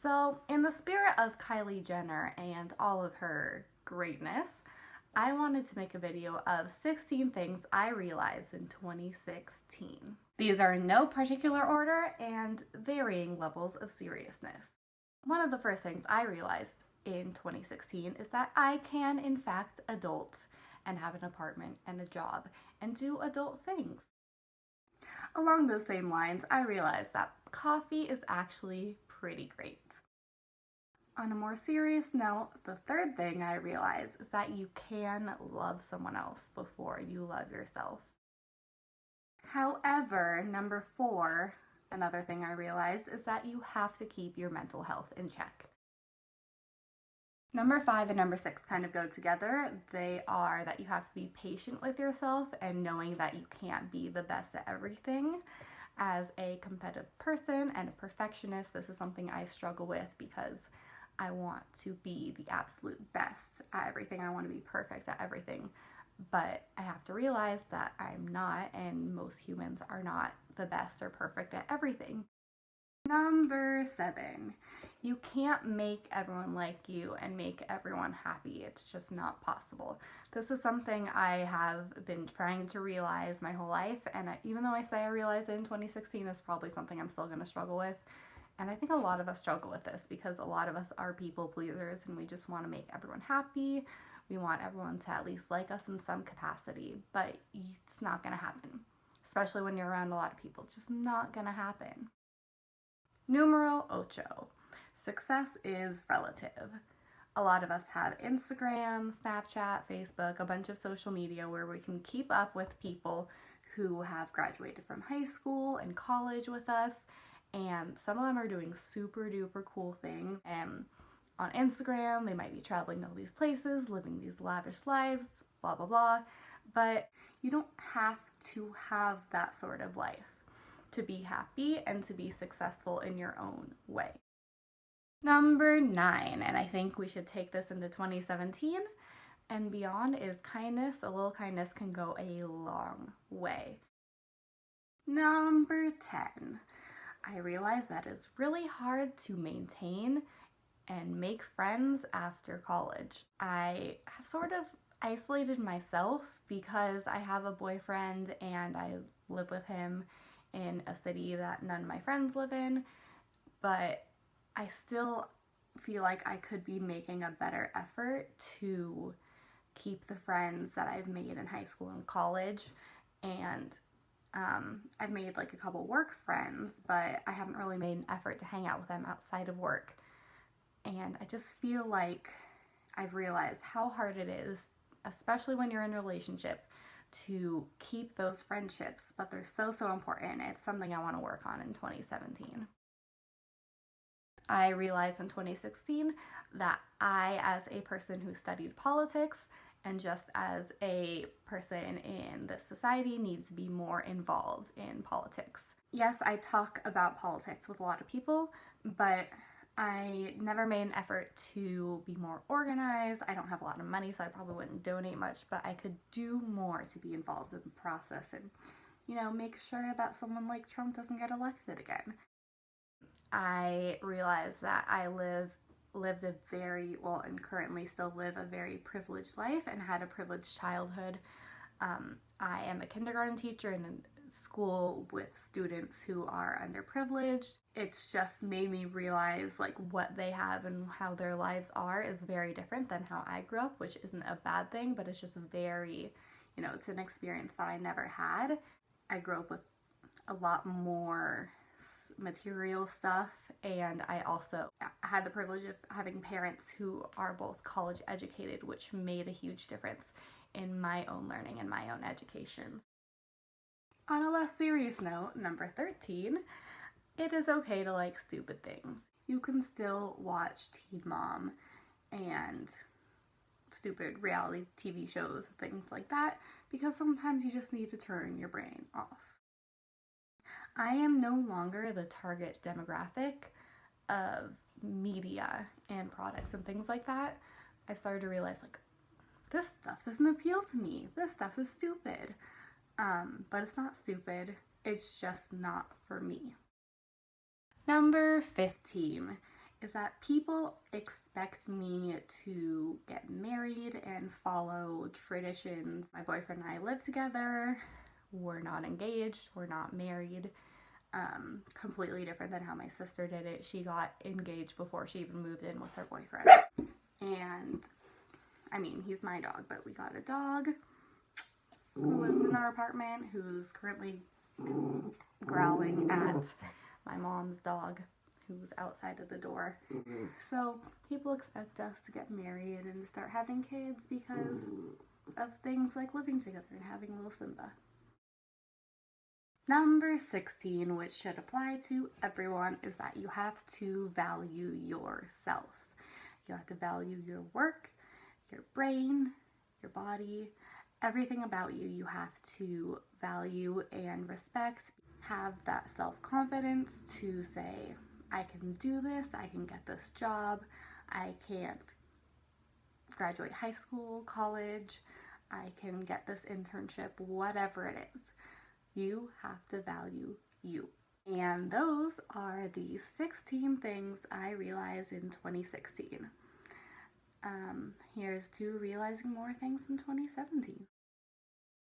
So, in the spirit of Kylie Jenner and all of her greatness, I wanted to make a video of 16 things I realized in 2016. These are in no particular order and varying levels of seriousness. One of the first things I realized in 2016 is that I can, in fact, adult and have an apartment and a job and do adult things. Along those same lines, I realized that coffee is actually pretty great. On a more serious note, the third thing I realized is that you can love someone else before you love yourself. However, number 4, another thing I realized is that you have to keep your mental health in check. Number 5 and number 6 kind of go together. They are that you have to be patient with yourself and knowing that you can't be the best at everything. As a competitive person and a perfectionist, this is something I struggle with because I want to be the absolute best at everything. I want to be perfect at everything. But I have to realize that I'm not, and most humans are not the best or perfect at everything. Number 7, you can't make everyone like you and make everyone happy. It's just not possible. This is something I have been trying to realize my whole life, and even though I say I realized it in 2016, it's probably something I'm still going to struggle with. And I think a lot of us struggle with this because a lot of us are people pleasers and we just want to make everyone happy. We want everyone to at least like us in some capacity, but it's not going to happen, especially when you're around a lot of people. It's just not going to happen. Numero 8. Success is relative. A lot of us have Instagram, Snapchat, Facebook, a bunch of social media where we can keep up with people who have graduated from high school and college with us, and some of them are doing super duper cool things. And on Instagram, they might be traveling to all these places, living these lavish lives, blah blah blah, but you don't have to have that sort of life to be happy and to be successful in your own way. Number 9, and I think we should take this into 2017 and beyond, is kindness. A little kindness can go a long way. Number 10, I realize that it's really hard to maintain and make friends after college. I have sort of isolated myself because I have a boyfriend and I live with him in a city that none of my friends live in, but I still feel like I could be making a better effort to keep the friends that I've made in high school and college. And I've made like a couple work friends, but I haven't really made an effort to hang out with them outside of work. And I just feel like I've realized how hard it is, especially when you're in a relationship, to keep those friendships, but they're so important. It's something I want to work on in 2017. I realized in 2016 that I, as a person who studied politics and just as a person in this society, needs to be more involved in politics. Yes, I talk about politics with a lot of people, but I never made an effort to be more organized. I don't have a lot of money, so I probably wouldn't donate much, but I could do more to be involved in the process and, make sure that someone like Trump doesn't get elected again. I realized that I lived a very, well, and currently still live a very privileged life and had a privileged childhood. I am a kindergarten teacher in a school with students who are underprivileged. It's just made me realize like what they have and how their lives are is very different than how I grew up, which isn't a bad thing, but it's just very, it's an experience that I never had. I grew up with a lot more material stuff, and I also had the privilege of having parents who are both college educated, which made a huge difference in my own learning and my own education. On a less serious note, number 13, it is okay to like stupid things. You can still watch Teen Mom and stupid reality TV shows, things like that, because sometimes you just need to turn your brain off. I am no longer the target demographic of media and products and things like that. I started to realize like, this stuff doesn't appeal to me. This stuff is stupid. But it's not stupid. It's just not for me. Number 15. is that people expect me to get married and follow traditions. My boyfriend and I live together. We're not engaged. We're not married. Completely different than how my sister did it. She got engaged before she even moved in with her boyfriend. And I mean, he's my dog, but we got a dog who lives in our apartment who's currently growling at my mom's dog who's outside of the door. So people expect us to get married and start having kids because of things like living together and having little Simba. Number 16, which should apply to everyone, is that you have to value yourself. You have to value your work, your brain, your body, everything about you. You have to value and respect. Have that self-confidence to say, I can do this, I can get this job, I can't graduate high school, college, I can get this internship, whatever it is. You have to value you. And those are the 16 things I realized in 2016. Here's to realizing more things in 2017.